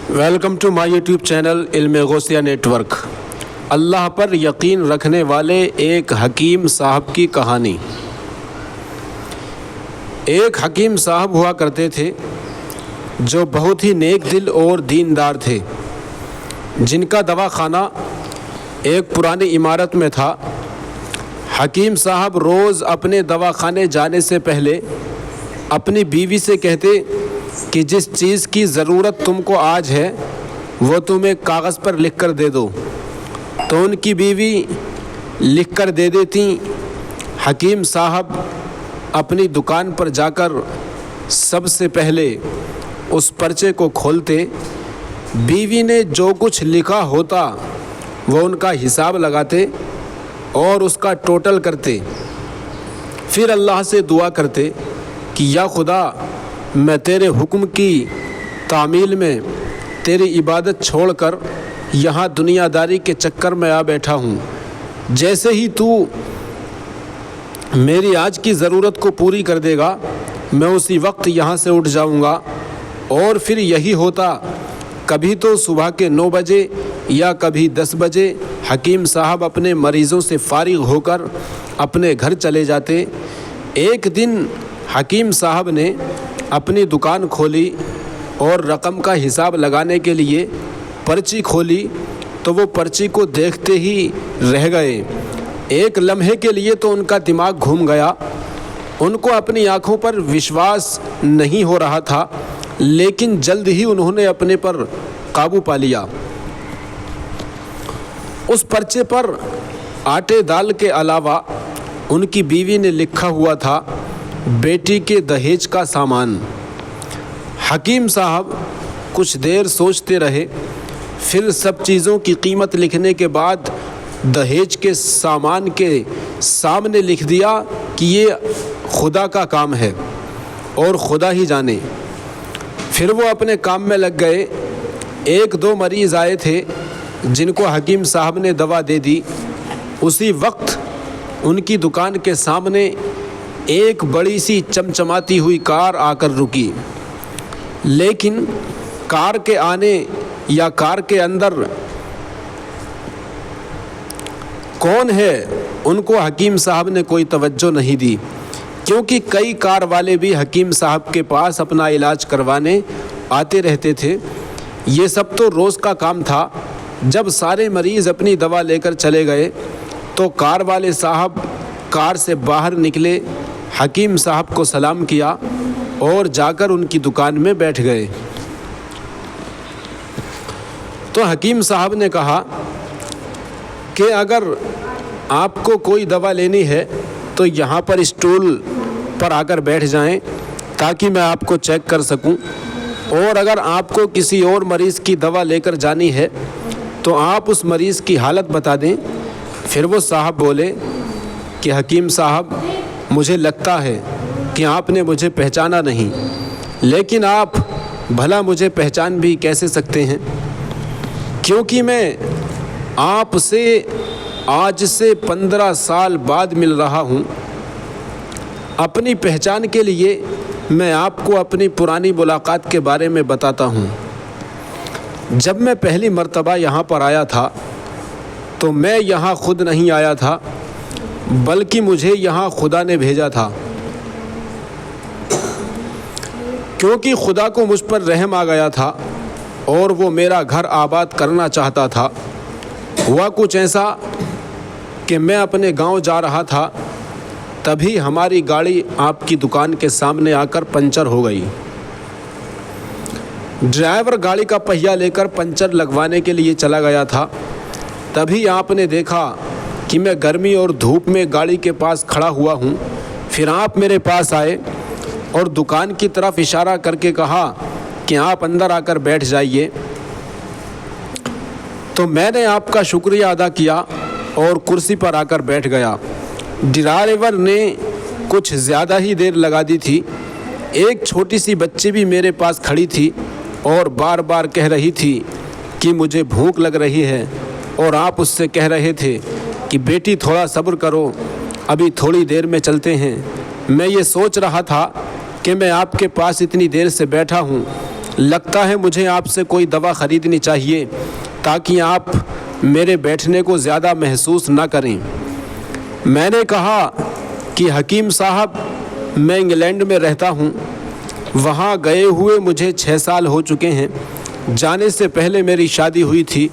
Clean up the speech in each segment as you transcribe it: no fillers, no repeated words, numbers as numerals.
Welcome to my YouTube channel Ilm Ghausia net work. اللہ پر یقین رکھنے والے ایک حکیم صاحب کی کہانی۔ ایک حکیم صاحب ہوا کرتے تھے جو بہت ہی نیک دل اور دیندار تھے، جن کا دواخانہ ایک پرانی عمارت میں تھا۔ حکیم صاحب روز اپنے دواخانے جانے سے پہلے اپنی بیوی سے کہتے کہ جس چیز کی ضرورت تم کو آج ہے وہ تم ایک کاغذ پر لکھ کر دے دو، تو ان کی بیوی لکھ کر دے دیتی۔ حکیم صاحب اپنی دکان پر جا کر سب سے پہلے اس پرچے کو کھولتے، بیوی نے جو کچھ لکھا ہوتا وہ ان کا حساب لگاتے اور اس کا ٹوٹل کرتے، پھر اللہ سے دعا کرتے کہ یا خدا، میں تیرے حکم کی تعمیل میں تیری عبادت چھوڑ کر یہاں دنیا داری کے چکر میں آ بیٹھا ہوں۔ جیسے ہی تو میری آج کی ضرورت کو پوری کر دے گا، میں اسی وقت یہاں سے اٹھ جاؤں گا۔ اور پھر یہی ہوتا، کبھی تو صبح کے 9 بجے یا کبھی 10 بجے حکیم صاحب اپنے مریضوں سے فارغ ہو کر اپنے گھر چلے جاتے۔ ایک دن حکیم صاحب نے اپنی دکان کھولی اور رقم کا حساب لگانے کے لیے پرچی کھولی، تو وہ پرچی کو دیکھتے ہی رہ گئے۔ ایک لمحے کے لیے تو ان کا دماغ گھوم گیا، ان کو اپنی آنکھوں پر وشواس نہیں ہو رہا تھا، لیکن جلد ہی انہوں نے اپنے پر قابو پا لیا۔ اس پرچے پر آٹے دال کے علاوہ ان کی بیوی نے لکھا ہوا تھا بیٹی کے دہیج کا سامان۔ حکیم صاحب کچھ دیر سوچتے رہے، پھر سب چیزوں کی قیمت لکھنے کے بعد دہیج کے سامان کے سامنے لکھ دیا کہ یہ خدا کا کام ہے اور خدا ہی جانے۔ پھر وہ اپنے کام میں لگ گئے۔ 1-2 مریض آئے تھے جن کو حکیم صاحب نے دوا دے دی۔ اسی وقت ان کی دکان کے سامنے ایک بڑی سی چمچماتی ہوئی کار آ کر رکی، لیکن کار کے آنے یا کار کے اندر کون ہے ان کو حکیم صاحب نے کوئی توجہ نہیں دی، کیونکہ کئی کار والے بھی حکیم صاحب کے پاس اپنا علاج کروانے آتے رہتے تھے۔ یہ سب تو روز کا کام تھا۔ جب سارے مریض اپنی دوا لے کر چلے گئے تو کار والے صاحب کار سے باہر نکلے، حکیم صاحب کو سلام کیا اور جا کر ان کی دکان میں بیٹھ گئے۔ تو حکیم صاحب نے کہا کہ اگر آپ کو کوئی دوا لینی ہے تو یہاں پر اسٹول پر آ کر بیٹھ جائیں تاکہ میں آپ کو چیک کر سکوں، اور اگر آپ کو کسی اور مریض کی دوا لے کر جانی ہے تو آپ اس مریض کی حالت بتا دیں۔ پھر وہ صاحب بولے کہ حکیم صاحب، مجھے لگتا ہے کہ آپ نے مجھے پہچانا نہیں، لیکن آپ بھلا مجھے پہچان بھی کیسے سکتے ہیں، کیونکہ میں آپ سے آج سے 15 سال بعد مل رہا ہوں۔ اپنی پہچان کے لیے میں آپ کو اپنی پرانی ملاقات کے بارے میں بتاتا ہوں۔ جب میں پہلی مرتبہ یہاں پر آیا تھا تو میں یہاں خود نہیں آیا تھا، بلکہ مجھے یہاں خدا نے بھیجا تھا، کیونکہ خدا کو مجھ پر رحم آ گیا تھا اور وہ میرا گھر آباد کرنا چاہتا تھا۔ ہوا کچھ ایسا کہ میں اپنے گاؤں جا رہا تھا، تبھی ہماری گاڑی آپ کی دکان کے سامنے آ کر پنچر ہو گئی۔ ڈرائیور گاڑی کا پہیہ لے کر پنچر لگوانے کے لیے چلا گیا تھا، تبھی آپ نے دیکھا کہ میں گرمی اور دھوپ میں گاڑی کے پاس کھڑا ہوا ہوں۔ پھر آپ میرے پاس آئے اور دکان کی طرف اشارہ کر کے کہا کہ آپ اندر آ کر بیٹھ جائیے۔ تو میں نے آپ کا شکریہ ادا کیا اور کرسی پر آ کر بیٹھ گیا۔ ڈرائیور نے کچھ زیادہ ہی دیر لگا دی تھی۔ ایک چھوٹی سی بچی بھی میرے پاس کھڑی تھی اور بار بار کہہ رہی تھی کہ مجھے بھوک لگ رہی ہے، اور آپ اس سے کہہ رہے تھے کہ بیٹی تھوڑا صبر کرو، ابھی تھوڑی دیر میں چلتے ہیں۔ میں یہ سوچ رہا تھا کہ میں آپ کے پاس اتنی دیر سے بیٹھا ہوں لگتا ہے مجھے آپ سے کوئی دوا خریدنی چاہیے تاکہ آپ میرے بیٹھنے کو زیادہ محسوس نہ کریں۔ میں نے کہا کہ حکیم صاحب، میں انگلینڈ میں رہتا ہوں، وہاں گئے ہوئے مجھے 6 سال ہو چکے ہیں۔ جانے سے پہلے میری شادی ہوئی تھی،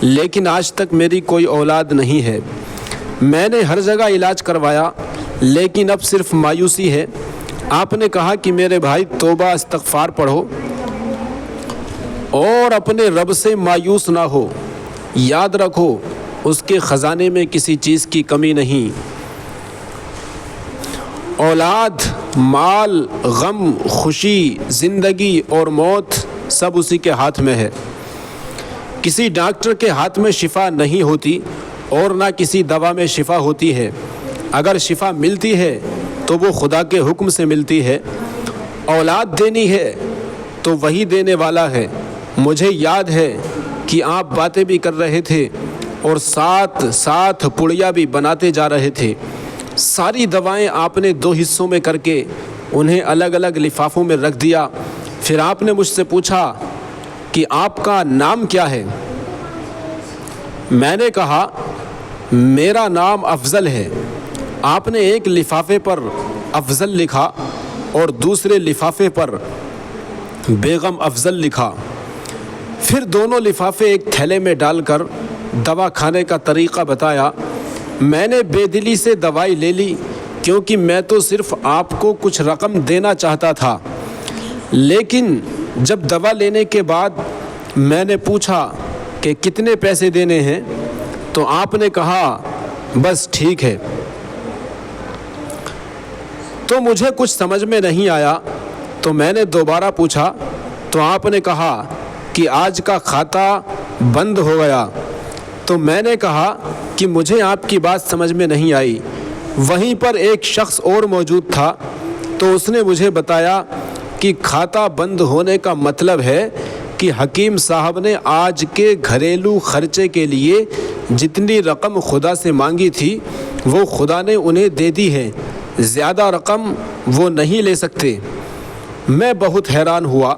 لیکن آج تک میری کوئی اولاد نہیں ہے۔ میں نے ہر جگہ علاج کروایا، لیکن اب صرف مایوسی ہے۔ آپ نے کہا کہ میرے بھائی توبہ استغفار پڑھو اور اپنے رب سے مایوس نہ ہو۔ یاد رکھو اس کے خزانے میں کسی چیز کی کمی نہیں۔ اولاد، مال، غم، خوشی، زندگی اور موت سب اسی کے ہاتھ میں ہے۔ کسی ڈاکٹر کے ہاتھ میں شفا نہیں ہوتی اور نہ کسی دوا میں شفا ہوتی ہے۔ اگر شفا ملتی ہے تو وہ خدا کے حکم سے ملتی ہے۔ اولاد دینی ہے تو وہی دینے والا ہے۔ مجھے یاد ہے کہ آپ باتیں بھی کر رہے تھے اور ساتھ ساتھ پڑیا بھی بناتے جا رہے تھے۔ ساری دوائیں آپ نے 2 حصوں میں کر کے انہیں الگ الگ لفافوں میں رکھ دیا۔ پھر آپ نے مجھ سے پوچھا کہ آپ کا نام کیا ہے؟ میں نے کہا میرا نام افضل ہے۔ آپ نے ایک لفافے پر افضل لکھا اور دوسرے لفافے پر بیگم افضل لکھا۔ پھر دونوں لفافے ایک تھیلے میں ڈال کر دوا کھانے کا طریقہ بتایا۔ میں نے بے دلی سے دوائی لے لی، کیونکہ میں تو صرف آپ کو کچھ رقم دینا چاہتا تھا۔ لیکن جب دوا لینے کے بعد میں نے پوچھا کہ کتنے پیسے دینے ہیں تو آپ نے کہا بس ٹھیک ہے۔ تو مجھے کچھ سمجھ میں نہیں آیا، تو میں نے دوبارہ پوچھا تو آپ نے کہا کہ آج کا کھاتا بند ہو گیا۔ تو میں نے کہا کہ مجھے آپ کی بات سمجھ میں نہیں آئی۔ وہیں پر ایک شخص اور موجود تھا، تو اس نے مجھے بتایا کہ کھاتا بند ہونے کا مطلب ہے کہ حکیم صاحب نے آج کے گھریلو خرچے کے لیے جتنی رقم خدا سے مانگی تھی وہ خدا نے انہیں دے دی ہے، زیادہ رقم وہ نہیں لے سکتے۔ میں بہت حیران ہوا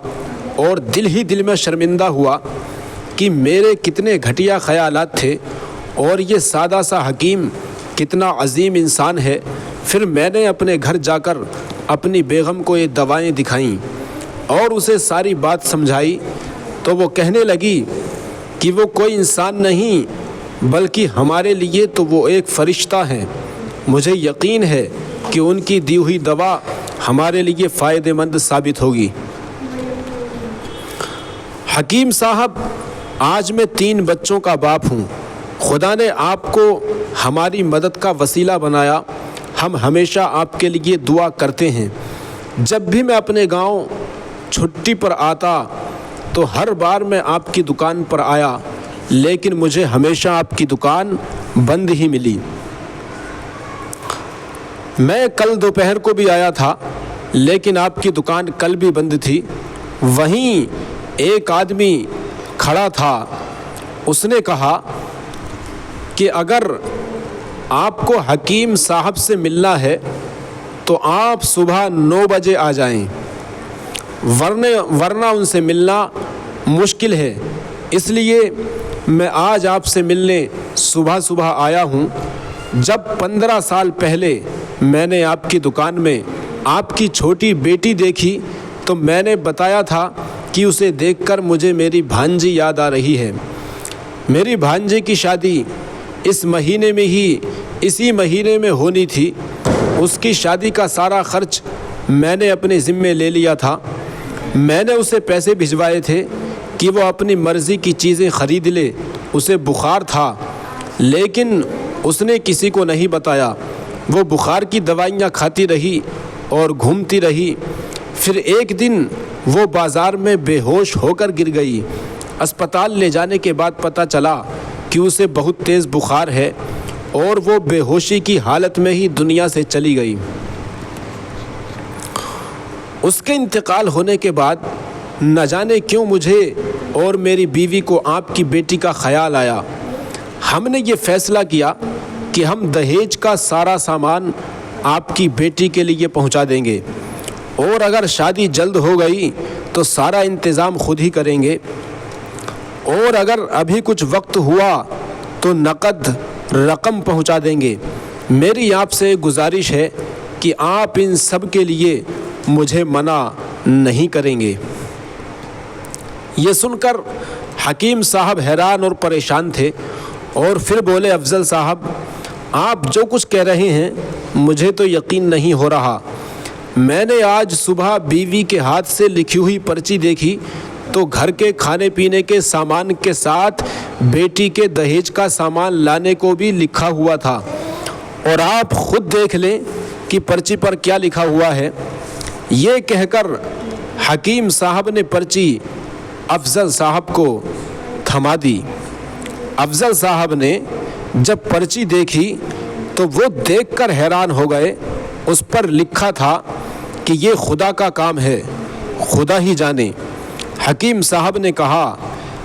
اور دل ہی دل میں شرمندہ ہوا کہ میرے کتنے گھٹیا خیالات تھے اور یہ سادہ سا حکیم کتنا عظیم انسان ہے۔ پھر میں نے اپنے گھر جا کر اپنی بیگم کو یہ دوائیں دکھائیں اور اسے ساری بات سمجھائی، تو وہ کہنے لگی کہ وہ کوئی انسان نہیں بلکہ ہمارے لیے تو وہ ایک فرشتہ ہیں۔ مجھے یقین ہے کہ ان کی دی ہوئی دوا ہمارے لیے فائدہ مند ثابت ہوگی۔ حکیم صاحب، آج میں 3 بچوں کا باپ ہوں۔ خدا نے آپ کو ہماری مدد کا وسیلہ بنایا۔ ہم ہمیشہ آپ کے لیے دعا کرتے ہیں۔ جب بھی میں اپنے گاؤں چھٹی پر آتا تو ہر بار میں آپ کی دکان پر آیا، لیکن مجھے ہمیشہ آپ کی دکان بند ہی ملی۔ میں کل دوپہر کو بھی آیا تھا، لیکن آپ کی دکان کل بھی بند تھی۔ وہیں ایک آدمی کھڑا تھا، اس نے کہا کہ اگر آپ کو حکیم صاحب سے ملنا ہے تو آپ صبح 9 بجے آ جائیں، ورنہ ان سے ملنا مشکل ہے۔ اس لیے میں آج آپ سے ملنے صبح آیا ہوں۔ جب 15 سال پہلے میں نے آپ کی دکان میں آپ کی چھوٹی بیٹی دیکھی تو میں نے بتایا تھا کہ اسے دیکھ کر مجھے میری بھانجی یاد آ رہی ہے۔ میری بھانجی کی شادی اس مہینے میں ہی اسی مہینے میں ہونی تھی۔ اس کی شادی کا سارا خرچ میں نے اپنے ذمے لے لیا تھا۔ میں نے اسے پیسے بھجوائے تھے کہ وہ اپنی مرضی کی چیزیں خرید لے۔ اسے بخار تھا، لیکن اس نے کسی کو نہیں بتایا۔ وہ بخار کی دوائیاں کھاتی رہی اور گھومتی رہی۔ پھر ایک دن وہ بازار میں بے ہوش ہو کر گر گئی۔ اسپتال لے جانے کے بعد پتہ چلا کہ اسے بہت تیز بخار ہے اور وہ بے ہوشی کی حالت میں ہی دنیا سے چلی گئی۔ اس کے انتقال ہونے کے بعد نہ جانے کیوں مجھے اور میری بیوی کو آپ کی بیٹی کا خیال آیا۔ ہم نے یہ فیصلہ کیا کہ ہم دہیج کا سارا سامان آپ کی بیٹی کے لیے پہنچا دیں گے، اور اگر شادی جلد ہو گئی تو سارا انتظام خود ہی کریں گے، اور اگر ابھی کچھ وقت ہوا تو نقد رقم پہنچا دیں گے۔ میری آپ سے گزارش ہے کہ آپ ان سب کے لیے مجھے منع نہیں کریں گے۔ یہ سن کر حکیم صاحب حیران اور پریشان تھے، اور پھر بولے افضل صاحب، آپ جو کچھ کہہ رہے ہیں مجھے تو یقین نہیں ہو رہا۔ میں نے آج صبح بیوی کے ہاتھ سے لکھی ہوئی پرچی دیکھی تو گھر کے کھانے پینے کے سامان کے ساتھ بیٹی کے دہیج کا سامان لانے کو بھی لکھا ہوا تھا، اور آپ خود دیکھ لیں کہ پرچی پر کیا لکھا ہوا ہے۔ یہ کہہ کر حکیم صاحب نے پرچی افضل صاحب کو تھما دی۔ افضل صاحب نے جب پرچی دیکھی تو وہ دیکھ کر حیران ہو گئے۔ اس پر لکھا تھا کہ یہ خدا کا کام ہے، خدا ہی جانے۔ حکیم صاحب نے کہا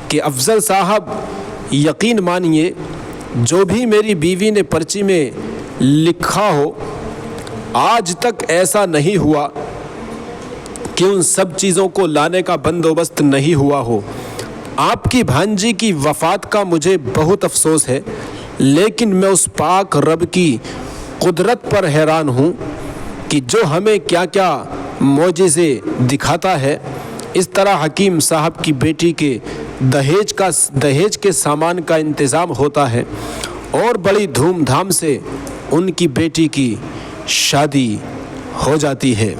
کہ افضل صاحب، یقین مانیے جو بھی میری بیوی نے پرچی میں لکھا ہو، آج تک ایسا نہیں ہوا کہ ان سب چیزوں کو لانے کا بندوبست نہیں ہوا ہو۔ آپ کی بھانجی کی وفات کا مجھے بہت افسوس ہے، لیکن میں اس پاک رب کی قدرت پر حیران ہوں کہ جو ہمیں کیا کیا معجزے دکھاتا ہے۔ اس طرح حکیم صاحب کی بیٹی کے دہیج کے سامان کا انتظام ہوتا ہے، اور بڑی دھوم دھام سے ان کی بیٹی کی شادی ہو جاتی ہے۔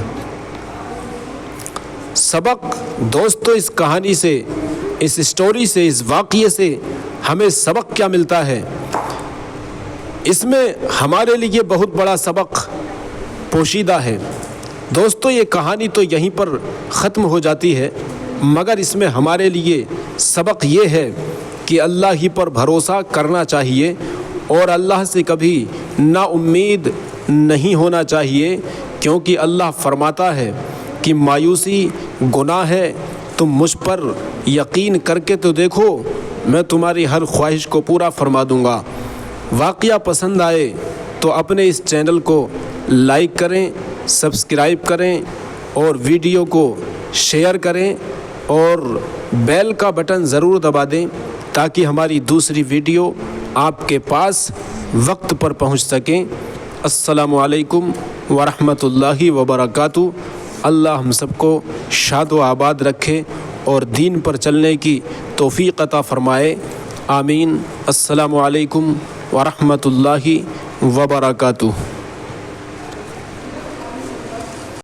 سبق دوستو، اس کہانی سے، اس اسٹوری سے، اس واقعے سے ہمیں سبق کیا ملتا ہے؟ اس میں ہمارے لیے بہت بڑا سبق پوشیدہ ہے۔ دوستو، یہ کہانی تو یہیں پر ختم ہو جاتی ہے، مگر اس میں ہمارے لیے سبق یہ ہے کہ اللہ ہی پر بھروسہ کرنا چاہیے، اور اللہ سے کبھی نا امید نہیں ہونا چاہیے، کیونکہ اللہ فرماتا ہے کہ مایوسی گناہ ہے، تم مجھ پر یقین کر کے تو دیکھو، میں تمہاری ہر خواہش کو پورا فرما دوں گا۔ واقعہ پسند آئے تو اپنے اس چینل کو لائک کریں، سبسکرائب کریں، اور ویڈیو کو شیئر کریں، اور بیل کا بٹن ضرور دبا دیں تاکہ ہماری دوسری ویڈیو آپ کے پاس وقت پر پہنچ سکیں۔ السلام علیکم ورحمۃ اللہ وبرکاتہ۔ اللہ ہم سب کو شاد و آباد رکھے اور دین پر چلنے کی توفیق عطا فرمائے، آمین۔ السلام علیکم ورحمۃ اللہ وبرکاتہ۔